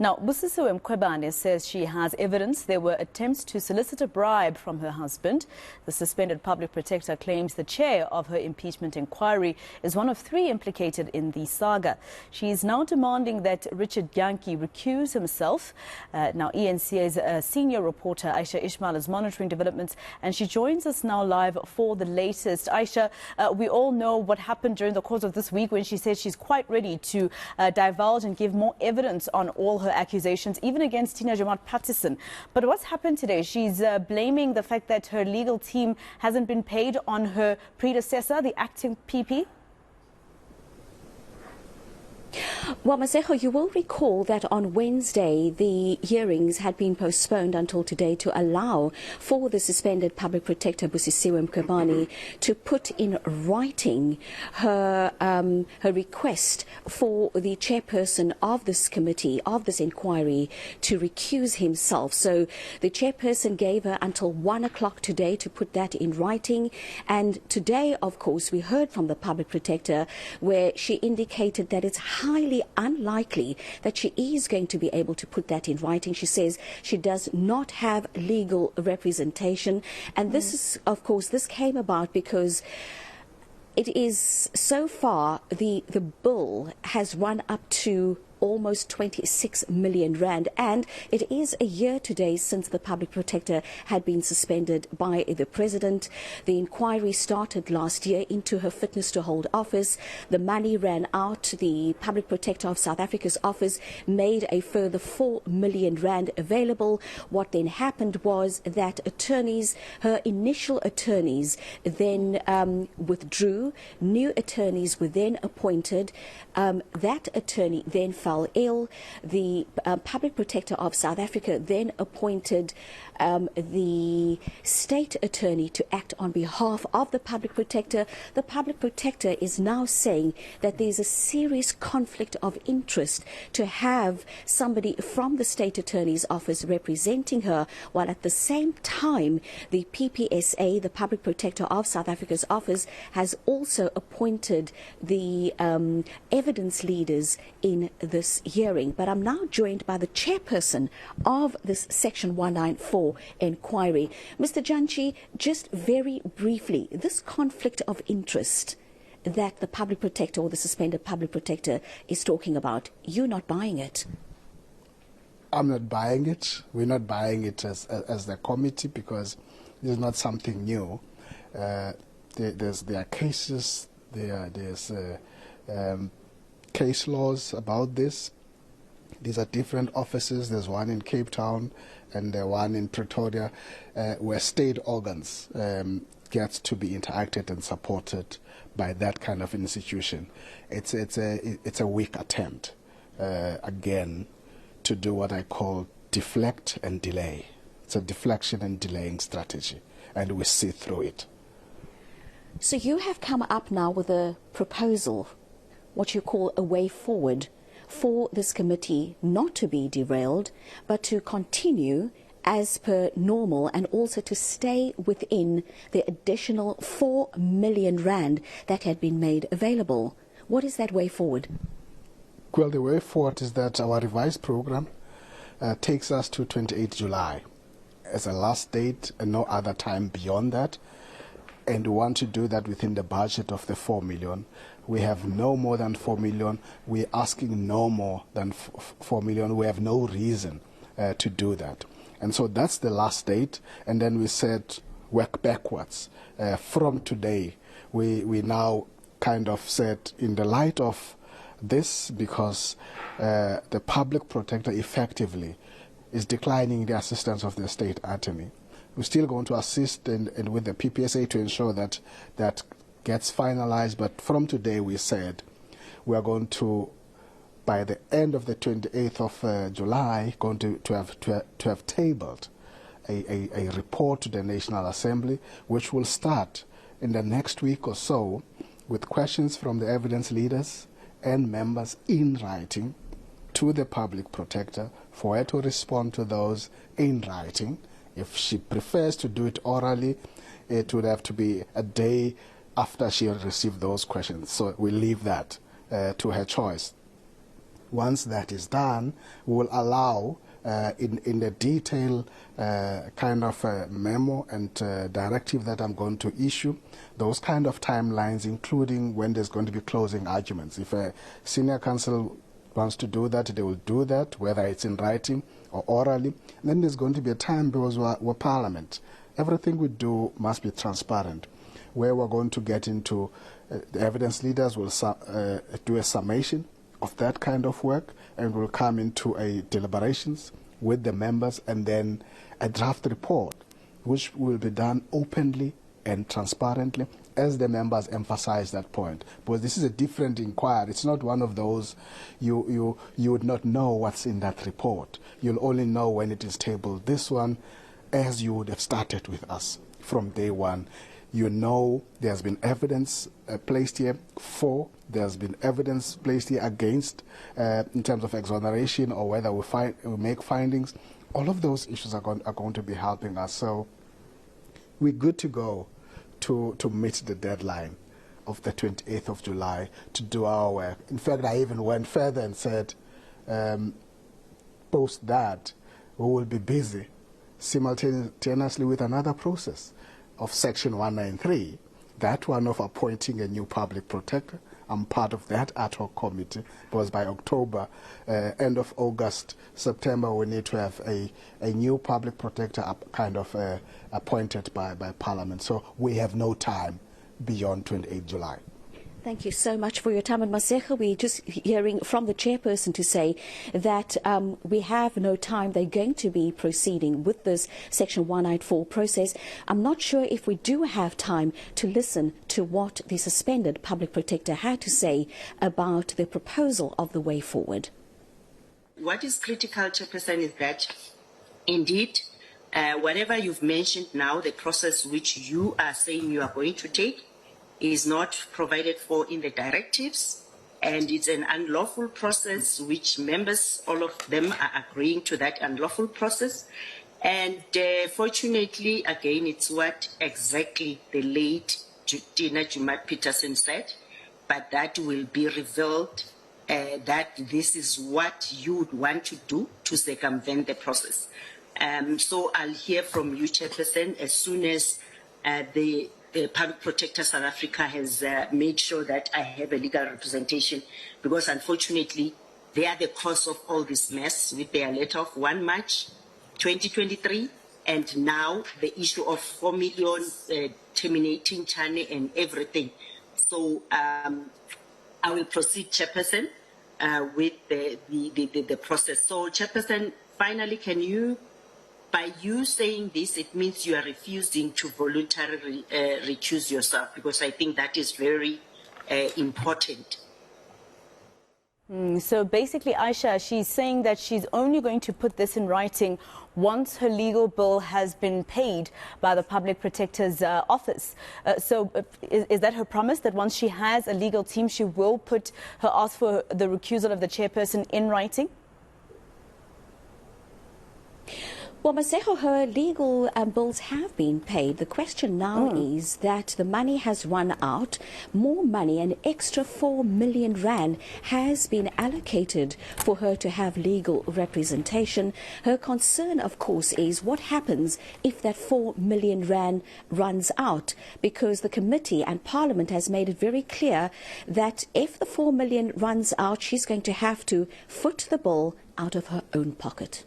Now, Busisiwe Mkhwebane says she has evidence there were attempts to solicit a bribe from her husband. The suspended public protector claims the chair of her impeachment inquiry is one of 3 implicated in the saga. She is now demanding that Richard Dyantyi recuse himself. Now, eNCA's senior reporter Ayesha Ismail is monitoring developments, and she joins us now live for the latest. Ayesha, we all know what happened during the course of this week when she said she's quite ready to divulge and give more evidence on all her accusations, even against Tina Joemat-Patterson. But what's happened today? She's blaming the fact that her legal team hasn't been paid on her predecessor, the acting PP. Well, Maseko, you will recall that on Wednesday the hearings had been postponed until today to allow for the suspended public protector Busisiwe Mkhwebane to put in writing her request for the chairperson of this committee, of this inquiry, to recuse himself. So the chairperson gave her until 1 o'clock today to put that in writing. And today, of course, we heard from the public protector where she indicated that it's highly unlikely that she is going to be able to put that in writing. She says she does not have legal representation, and this is, of course, this came about because it is so far the bill has run up to almost 26 million rand, and it is a year today since the public protector had been suspended by the president. The inquiry started last year into her fitness to hold office. The money ran out. The public protector of South Africa's office made a further 4 million rand available. What then happened was that attorneys, her initial attorneys, then withdrew. New attorneys were then appointed. That attorney then fell ill. The public protector of South Africa then appointed the state attorney to act on behalf of the public protector. The public protector is now saying that there's a serious conflict of interest to have somebody from the state attorney's office representing her, while at the same time the PPSA, the public protector of South Africa's office, has also appointed the evidence leaders in this hearing. But I'm now joined by the chairperson of this Section 194 inquiry. Mr. Dyantyi, just very briefly, this conflict of interest that the public protector or the suspended public protector is talking about, you're not buying it? I'm not buying it. We're not buying it as the committee, because this is not something new. There are cases, there's case laws about this. These are different offices. There's one in Cape Town and the one in Pretoria, where state organs get to be interacted and supported by that kind of institution. It's a weak attempt, again, to do what I call deflect and delay. It's a deflection and delaying strategy, and we see through it. So you have come up now with a proposal, what you call a way forward, for this committee not to be derailed, but to continue as per normal, and also to stay within the additional 4 million rand that had been made available. What is that way forward? Well, the way forward is that our revised program takes us to 28 July as a last date, and no other time beyond that. And we want to do that within the budget of the 4 million. We have no more than 4 million. We're asking no more than 4 million. We have no reason to do that. And so that's the last date. And then we said work backwards. From today, we now kind of said, in the light of this, because the public protector effectively is declining the assistance of the state attorney, we're still going to assist and with the PPSA to ensure that that gets finalized. But from today, we said we are going to, by the end of the 28th of July, going to have tabled a report to the National Assembly, which will start in the next week or so with questions from the evidence leaders and members in writing to the public protector for her to respond to those in writing. If she prefers to do it orally, it would have to be a day after she received those questions. So we leave that to her choice. Once that is done, we will allow in the detailed kind of memo and directive that I'm going to issue, those kind of timelines, including when there's going to be closing arguments. If a senior counsel wants to do that, they will do that, whether it's in writing or orally. And then there's going to be a time, because we're Parliament. Everything we do must be transparent, where we're going to get into the evidence leaders will do a summation of that kind of work, and will come into a deliberations with the members, and then a draft report, which will be done openly and transparently, as the members emphasize that point. Because this is a different inquiry. It's not one of those you would not know what's in that report. You'll only know when it is tabled. This one, as you would have started with us from day one. You know there's been evidence placed here for, there's been evidence placed here against, in terms of exoneration or whether we make findings. All of those issues are going to be helping us. So we're good to go to meet the deadline of the 28th of July to do our work. In fact, I even went further and said, post that, we will be busy simultaneously with another process of Section 193, that one of appointing a new public protector. I'm part of that ad hoc committee, because by October, end of August, September, we need to have a new public protector appointed by Parliament. So we have no time beyond 28 July. Thank you so much for your time. And Masego, we're just hearing from the chairperson to say that we have no time. They're going to be proceeding with this Section 194 process. I'm not sure if we do have time to listen to what the suspended public protector had to say about the proposal of the way forward. What is critical, Chairperson, is that indeed, whatever you've mentioned now, the process which you are saying you are going to take, is not provided for in the directives, and it's an unlawful process which members, all of them, are agreeing to that unlawful process. And fortunately, again, it's what exactly the late Tina Jumat-Peterson said, but that will be revealed, that this is what you would want to do to circumvent the process. So I'll hear from you, Chairperson, as soon as the Public Protector South Africa has made sure that I have a legal representation, because unfortunately they are the cause of all this mess with their letter of 1 March 2023, and now the issue of 4 million terminating Chane and everything. So I will proceed, Chairperson, with the process. So Chairperson, finally, can you, by you saying this, it means you are refusing to voluntarily recuse yourself, because I think that is very important. So basically, Ayesha, she's saying that she's only going to put this in writing once her legal bill has been paid by the Public Protector's office. So is that her promise, that once she has a legal team, she will put her ask for the recusal of the chairperson in writing? Well, Masego, her legal bills have been paid. The question now is that the money has run out. More money, an extra 4 million rand, has been allocated for her to have legal representation. Her concern, of course, is what happens if that 4 million rand runs out, because the committee and Parliament has made it very clear that if the 4 million runs out, she's going to have to foot the bill out of her own pocket.